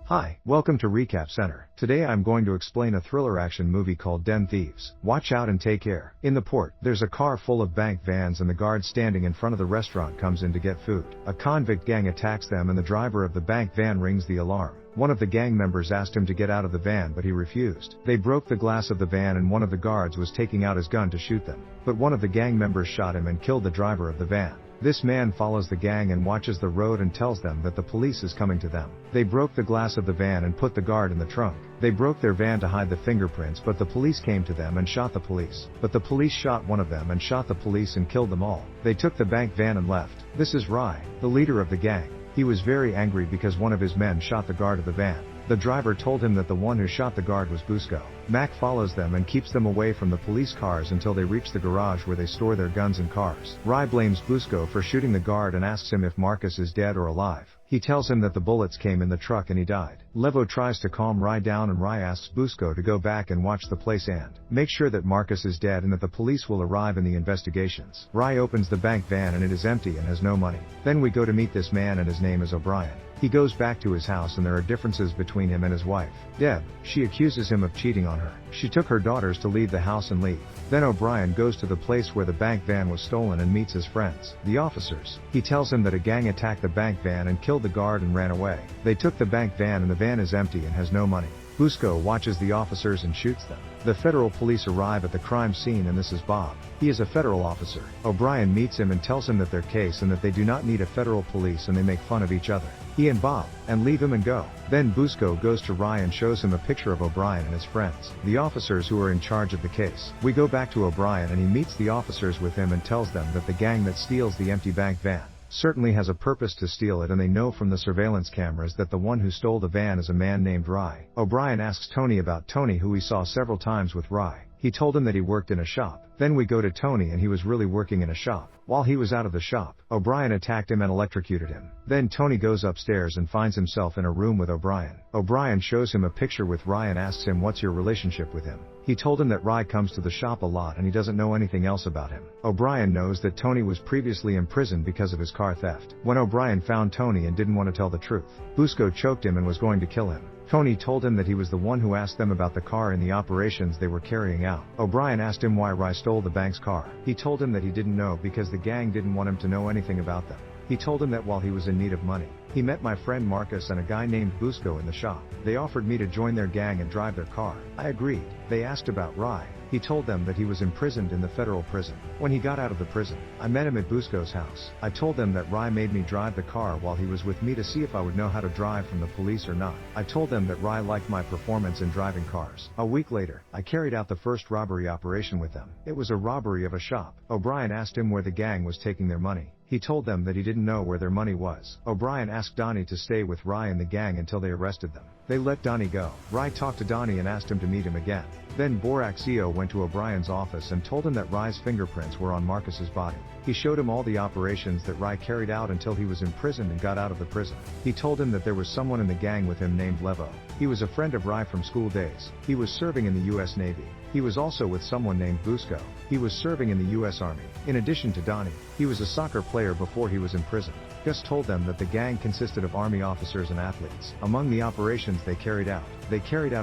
Hi, welcome to Recap Center. Today I'm going to explain a thriller action movie called Den Thieves. Watch out and take care. In the port, there's a car full of bank vans and the guard standing in front of the restaurant comes in to get food. A convict gang attacks them and the driver of the bank van rings the alarm. One of the gang members asked him to get out of the van but he refused. They broke the glass of the van and one of the guards was taking out his gun to shoot them. But one of the gang members shot him and killed the driver of the van. This man follows the gang and watches the road and tells them that the police is coming to them. They broke the glass of the van and put the guard in the trunk. They broke their van to hide the fingerprints but the police came to them and shot the police. But the police shot one of them and shot the police and killed them all. They took the bank van and left. This is Rye, the leader of the gang. He was very angry because one of his men shot the guard of the van. The driver told him that the one who shot the guard was Busco. Mac follows them and keeps them away from the police cars until they reach the garage where they store their guns and cars. Rye blames Busco for shooting the guard and asks him if Marcus is dead or alive. He tells him that the bullets came in the truck and he died. Levo tries to calm Rye down and Rye asks Busco to go back and watch the place and make sure that Marcus is dead and that the police will arrive in the investigations. Rye opens the bank van and it is empty and has no money. Then we go to meet this man and his name is O'Brien. He goes back to his house and there are differences between him and his wife, Deb. She accuses him of cheating on her. She took her daughters to leave the house and leave. Then O'Brien goes to the place where the bank van was stolen and meets his friends, the officers. He tells him that a gang attacked the bank van and killed the guard and ran away. They took the bank van and the van is empty and has no money. Busco watches the officers and shoots them. The federal police arrive at the crime scene and this is Bob. He is a federal officer. O'Brien meets him and tells him that their case and that they do not need a federal police and they make fun of each other. He and Bob, and leave him and go. Then Busco goes to Rye and shows him a picture of O'Brien and his friends, the officers who are in charge of the case. We go back to O'Brien and he meets the officers with him and tells them that the gang that steals the empty bank van certainly has a purpose to steal it and they know from the surveillance cameras that the one who stole the van is a man named Rye. O'Brien asks Tony about Tony who he saw several times with Rye. He told him that he worked in a shop. Then we go to Tony and he was really working in a shop. While he was out of the shop, O'Brien attacked him and electrocuted him. Then Tony goes upstairs and finds himself in a room with O'Brien. O'Brien shows him a picture with Rye and asks him what's your relationship with him. He told him that Rye comes to the shop a lot and he doesn't know anything else about him. O'Brien knows that Tony was previously imprisoned because of his car theft. When O'Brien found Tony and didn't want to tell the truth, Busco choked him and was going to kill him. Tony told him that he was the one who asked them about the car and the operations they were carrying out. O'Brien asked him why Rye stole the bank's car. He told him that he didn't know because the gang didn't want him to know anything about them. He told him that while he was in need of money, he met my friend Marcus and a guy named Busco in the shop. They offered me to join their gang and drive their car. I agreed. They asked about Rye. He told them that he was imprisoned in the federal prison. When he got out of the prison, I met him at Busco's house. I told them that Rye made me drive the car while he was with me to see if I would know how to drive from the police or not. I told them that Rye liked my performance in driving cars. A week later, I carried out the first robbery operation with them. It was a robbery of a shop. O'Brien asked him where the gang was taking their money. He told them that he didn't know where their money was. O'Brien asked Donnie to stay with Rye and the gang until they arrested them. They let Donnie go. Rye talked to Donnie and asked him to meet him again. Then Boraxio went to O'Brien's office and told him that Rye's fingerprints were on Marcus's body. He showed him all the operations that Rye carried out until he was imprisoned and got out of the prison. He told him that there was someone in the gang with him named Levo. He was a friend of Rye from school days. He was serving in the US Navy. He was also with someone named Busco. He was serving in the US Army. In addition to Donnie, he was a soccer player before he was imprisoned. Gus told them that the gang consisted of Army officers and athletes. Among the operations they carried out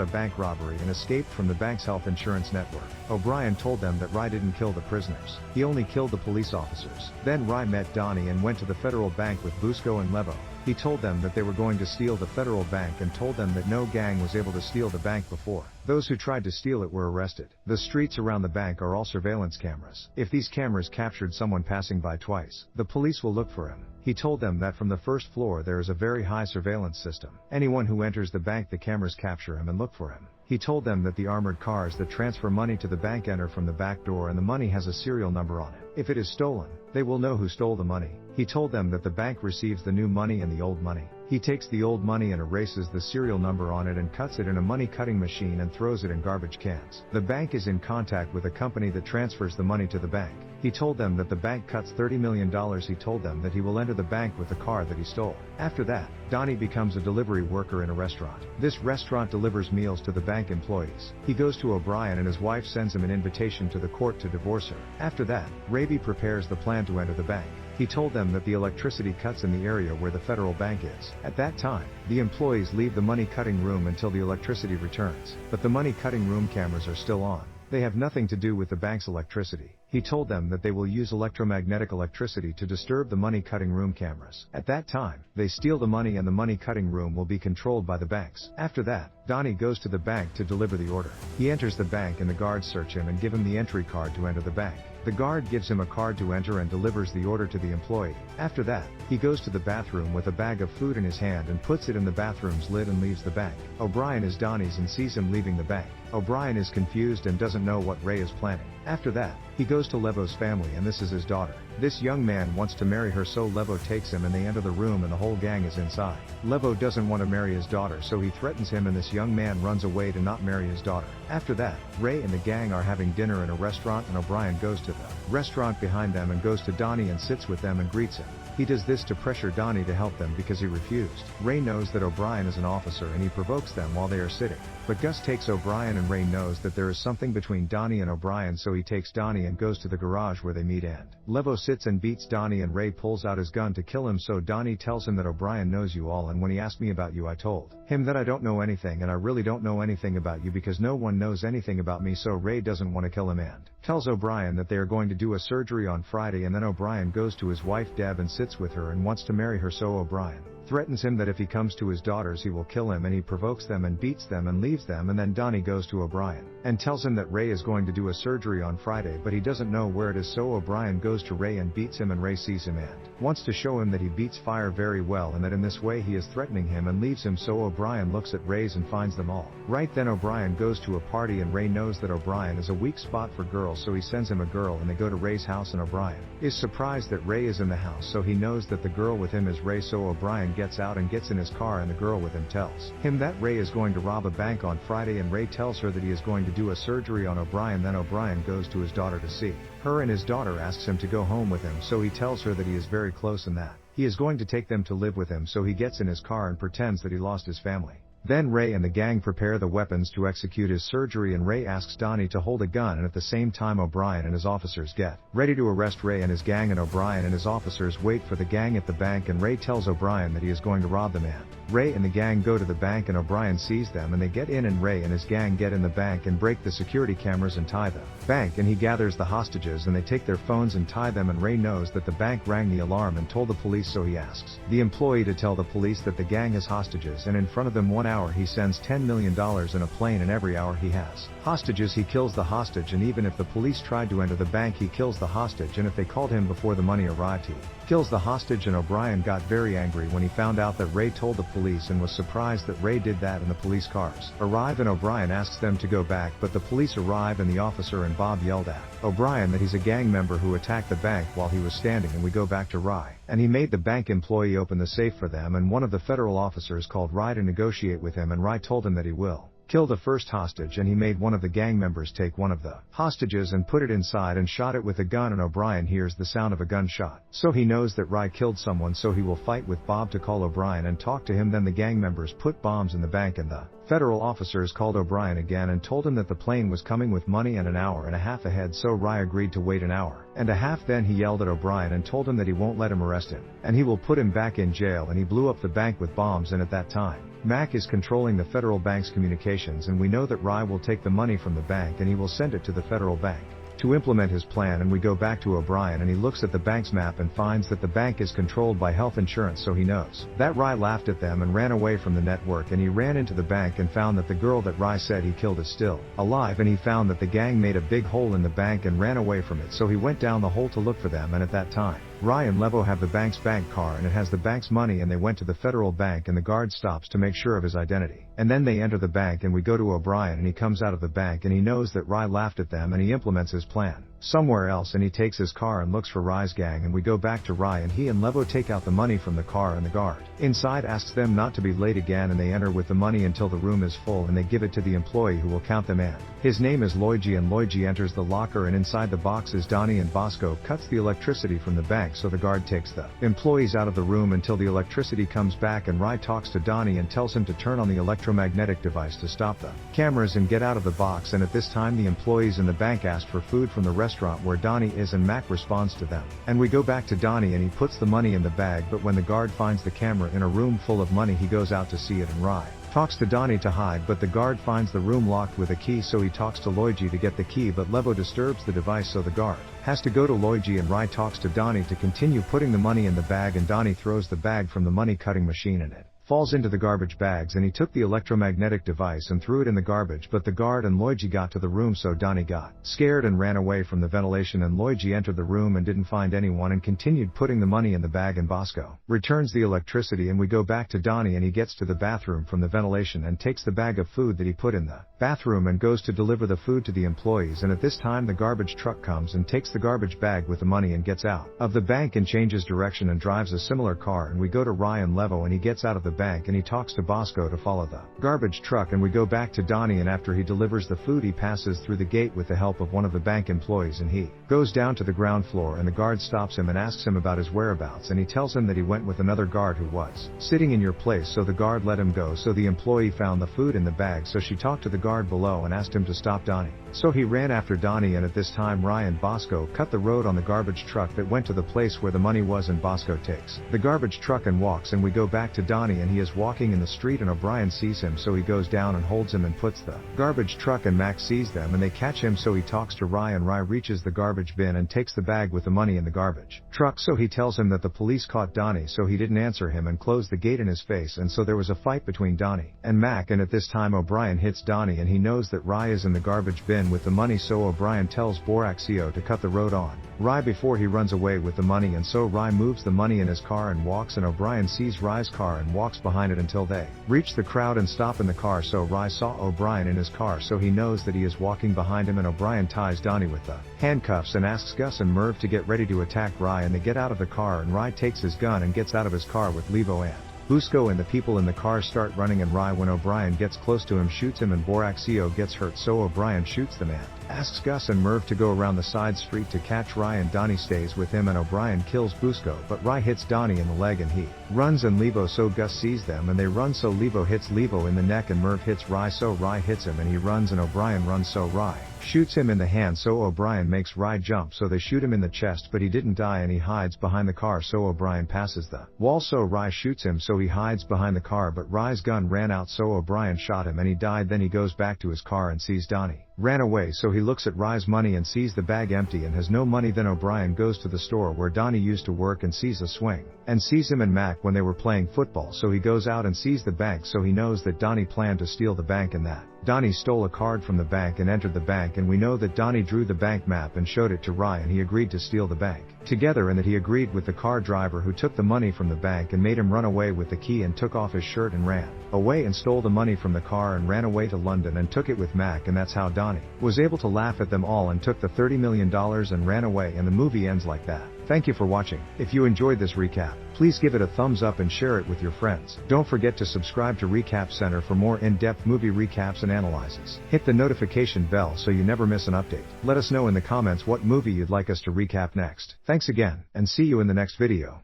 a bank robbery and escaped from the bank's health insurance network. O'Brien told them that Rye didn't kill the prisoners. He only killed the police officers. Then Rye met Donnie and went to the federal bank with Busco and Levo. He told them that they were going to steal the federal bank and told them that no gang was able to steal the bank before. Those who tried to steal it were arrested. The streets around the bank are all surveillance cameras. If these cameras captured someone passing by twice, the police will look for him. He told them that from the first floor there is a very high surveillance system. Anyone who enters the bank, the cameras capture him and look for him. He told them that the armored cars that transfer money to the bank enter from the back door and the money has a serial number on it. If it is stolen, they will know who stole the money. He told them that the bank receives the new money and the old money. He takes the old money and erases the serial number on it and cuts it in a money cutting machine and throws it in garbage cans. The bank is in contact with a company that transfers the money to the bank. He told them that the bank cuts $30 million. He told them that he will enter the bank with the car that he stole. After that, Donnie becomes a delivery worker in a restaurant. This restaurant delivers meals to the bank employees. He goes to O'Brien and his wife sends him an invitation to the court to divorce her. After that, Raby prepares the plan to enter the bank. He told them that the electricity cuts in the area where the federal bank is. At that time, the employees leave the money cutting room until the electricity returns, but the money cutting room cameras are still on. They have nothing to do with the bank's electricity. He told them that they will use electromagnetic electricity to disturb the money cutting room cameras. At that time, they steal the money and the money cutting room will be controlled by the banks. After that, Donnie goes to the bank to deliver the order. He enters the bank and the guards search him and give him the entry card to enter the bank. The guard gives him a card to enter and delivers the order to the employee. After that, he goes to the bathroom with a bag of food in his hand and puts it in the bathroom's lid and leaves the bank. O'Brien is Donnie's and sees him leaving the bank. O'Brien is confused and doesn't know what Ray is planning. After that, he goes to Levo's family and this is his daughter. This young man wants to marry her, so Levo takes him and they enter the room and the whole gang is inside. Levo doesn't want to marry his daughter, so he threatens him and this young man runs away to not marry his daughter. After that, Ray and the gang are having dinner in a restaurant and O'Brien goes to the restaurant behind them and goes to Donnie and sits with them and greets him. He does this to pressure Donnie to help them because he refused. Ray knows that O'Brien is an officer and he provokes them while they are sitting. But Gus takes O'Brien and Ray knows that there is something between Donnie and O'Brien, so he takes Donnie and goes to the garage where they meet and Levo sits and beats Donnie and Ray pulls out his gun to kill him, so Donnie tells him that O'Brien knows you all, and when he asked me about you I told him that I don't know anything and I really don't know anything about you because no one knows anything about me, so Ray doesn't want to kill him and tells O'Brien that they are going to do a surgery on Friday, and then O'Brien goes to his wife Deb and sits with her and wants to marry her, so O'Brien threatens him that if he comes to his daughters he will kill him, and he provokes them and beats them and leaves them, and then Donnie goes to O'Brien and tells him that Ray is going to do a surgery on Friday but he doesn't know where it is, so O'Brien goes to Ray and beats him, and Ray sees him and wants to show him that he beats fire very well and that in this way he is threatening him and leaves him, so O'Brien looks at Ray's and finds them all. Right then O'Brien goes to a party and Ray knows that O'Brien is a weak spot for girls, so he sends him a girl and they go to Ray's house, and O'Brien is surprised that Ray is in the house, so he knows that the girl with him is Ray, so O'Brien gets out and gets in his car and the girl with him tells him that Ray is going to rob a bank on Friday, and Ray tells her that he is going to do a surgery on O'Brien. Then O'Brien goes to his daughter to see her and his daughter asks him to go home with him, so he tells her that he is very close and that he is going to take them to live with him, so he gets in his car and pretends that he lost his family. Then Ray and the gang prepare the weapons to execute his surgery, and Ray asks Donnie to hold a gun, and at the same time O'Brien and his officers get ready to arrest Ray and his gang, and O'Brien and his officers wait for the gang at the bank, and Ray tells O'Brien that he is going to rob the man. Ray and the gang go to the bank and O'Brien sees them and they get in, and Ray and his gang get in the bank and break the security cameras and tie the bank, and he gathers the hostages and they take their phones and tie them, and Ray knows that the bank rang the alarm and told the police, so he asks the employee to tell the police that the gang has hostages, and in front of them 1 hour he sends $10 million in a plane, and every hour he has hostages he kills the hostage, and even if the police tried to enter the bank he kills the hostage, and if they called him before the money arrived he kills the hostage. And O'Brien got very angry when he found out that Ray told the police and was surprised that Ray did that, and the police cars arrive and O'Brien asks them to go back, but the police arrive and the officer and Bob yelled at O'Brien that he's a gang member who attacked the bank while he was standing, and we go back to Rye and he made the bank employee open the safe for them, and one of the federal officers called Rye to negotiate with him, and Rye told him that he will kill the first hostage, and he made one of the gang members take one of the hostages and put it inside and shot it with a gun, and O'Brien hears the sound of a gunshot, so he knows that Rye killed someone, so he will fight with Bob to call O'Brien and talk to him. Then the gang members put bombs in the bank, and the federal officers called O'Brien again and told him that the plane was coming with money and an hour and a half ahead, so Rye agreed to wait an hour and a half. Then he yelled at O'Brien and told him that he won't let him arrest him and he will put him back in jail, and he blew up the bank with bombs, and at that time Mac is controlling the federal bank's communications, and we know that Rye will take the money from the bank and he will send it to the federal bank to implement his plan. And we go back to O'Brien and he looks at the bank's map and finds that the bank is controlled by health insurance, so he knows that Rye laughed at them and ran away from the network, and he ran into the bank and found that the girl that Rye said he killed is still alive, and he found that the gang made a big hole in the bank and ran away from it, so he went down the hole to look for them, and at that time Rye and Levo have the bank's bank car and it has the bank's money, and they went to the federal bank and the guard stops to make sure of his identity, and then they enter the bank, and we go to O'Brien and he comes out of the bank and he knows that Rye laughed at them, and he implements his plan somewhere else, and he takes his car and looks for Rye's gang, and we go back to Rye and he and Levo take out the money from the car, and the guard inside asks them not to be late again, and they enter with the money until the room is full, and they give it to the employee who will count them in. His name is Luigi, and Luigi enters the locker, and inside the box is Donnie, and Bosco cuts the electricity from the bank, so the guard takes the employees out of the room until the electricity comes back, and Rye talks to Donnie and tells him to turn on the electromagnetic device to stop the cameras and get out of the box, and at this time the employees in the bank asked for food from the restaurant restaurant where Donnie is and Mac responds to them. And we go back to Donnie and he puts the money in the bag, but when the guard finds the camera in a room full of money he goes out to see it, and Rye talks to Donnie to hide, but the guard finds the room locked with a key, so he talks to Luigi to get the key, but Levo disturbs the device, so the guard has to go to Luigi, and Rye talks to Donnie to continue putting the money in the bag, and Donnie throws the bag from the money cutting machine and it falls into the garbage bags, and he took the electromagnetic device and threw it in the garbage, but the guard and Luigi got to the room, so Donnie got scared and ran away from the ventilation, and Luigi entered the room and didn't find anyone and continued putting the money in the bag, and Bosco returns the electricity, and we go back to Donnie and he gets to the bathroom from the ventilation and takes the bag of food that he put in the bathroom and goes to deliver the food to the employees, and at this time the garbage truck comes and takes the garbage bag with the money and gets out of the bank and changes direction and drives a similar car, and we go to Rye and Levo and he gets out of the bank and he talks to Bosco to follow the garbage truck, and we go back to Donnie, and after he delivers the food he passes through the gate with the help of one of the bank employees, and he goes down to the ground floor, and the guard stops him and asks him about his whereabouts, and he tells him that he went with another guard who was sitting in your place, so the guard let him go, so the employee found the food in the bag, so she talked to the guard below and asked him to stop Donnie. So he ran after Donnie, and at this time Rye and Bosco cut the road on the garbage truck that went to the place where the money was, and Bosco takes the garbage truck and walks, and we go back to Donnie and he is walking in the street, and O'Brien sees him, so he goes down and holds him and puts the garbage truck, and Max sees them and they catch him, so he talks to Rye, and Rye reaches the garbage bin and takes the bag with the money in the garbage truck, so he tells him that the police caught Donnie, so he didn't answer him and closed the gate in his face, and so there was a fight between Donnie and Mac, and at this time O'Brien hits Donnie and he knows that Rye is in the garbage bin with the money, so O'Brien tells Boraxio to cut the road on Rye before he runs away with the money, and so Rye moves the money in his car and walks, and O'Brien sees Rye's car and walks behind it until they reach the crowd and stop in the car, so Rye saw O'Brien in his car, so he knows that he is walking behind him, and O'Brien ties Donnie with the handcuffs and asks Gus and Merv to get ready to attack Rye, and they get out of the car, and Rye takes his gun and gets out of his car with Levo and Busco, and the people in the car start running, and Rye, when O'Brien gets close to him, shoots him, and Boraxio gets hurt, so O'Brien shoots the man, asks Gus and Merv to go around the side street to catch Rye, and Donnie stays with him, and O'Brien kills Busco, but Rye hits Donnie in the leg and he runs, and Levo, so Gus sees them and they run, so Levo hits Levo in the neck, and Merv hits Rye, so Rye hits him and he runs, and O'Brien runs, so Rye shoots him in the hand, so O'Brien makes Rye jump, so they shoot him in the chest, but he didn't die and he hides behind the car, so O'Brien passes the wall, so Rye shoots him, so he hides behind the car, but Rye's gun ran out, so O'Brien shot him and he died. Then he goes back to his car and sees Donnie ran away, so he looks at Rye's money and sees the bag empty and has no money. Then O'Brien goes to the store where Donnie used to work and sees a swing and sees him and Mac when they were playing football, so he goes out and sees the bank, so he knows that Donnie planned to steal the bank and that Donnie stole a card from the bank and entered the bank, and we know that Donnie drew the bank map and showed it to Rye, and he agreed to steal the bank together, and that he agreed with the car driver who took the money from the bank and made him run away with the key, and took off his shirt and ran away and stole the money from the car and ran away to London and took it with Mac, and that's how Donnie was able to laugh at them all and took the $30 million and ran away, and the movie ends like that. Thank you for watching. If you enjoyed this recap, please give it a thumbs up and share it with your friends. Don't forget to subscribe to Recap Center for more in-depth movie recaps and analyses. Hit the notification bell so you never miss an update. Let us know in the comments what movie you'd like us to recap next. Thanks again, and see you in the next video.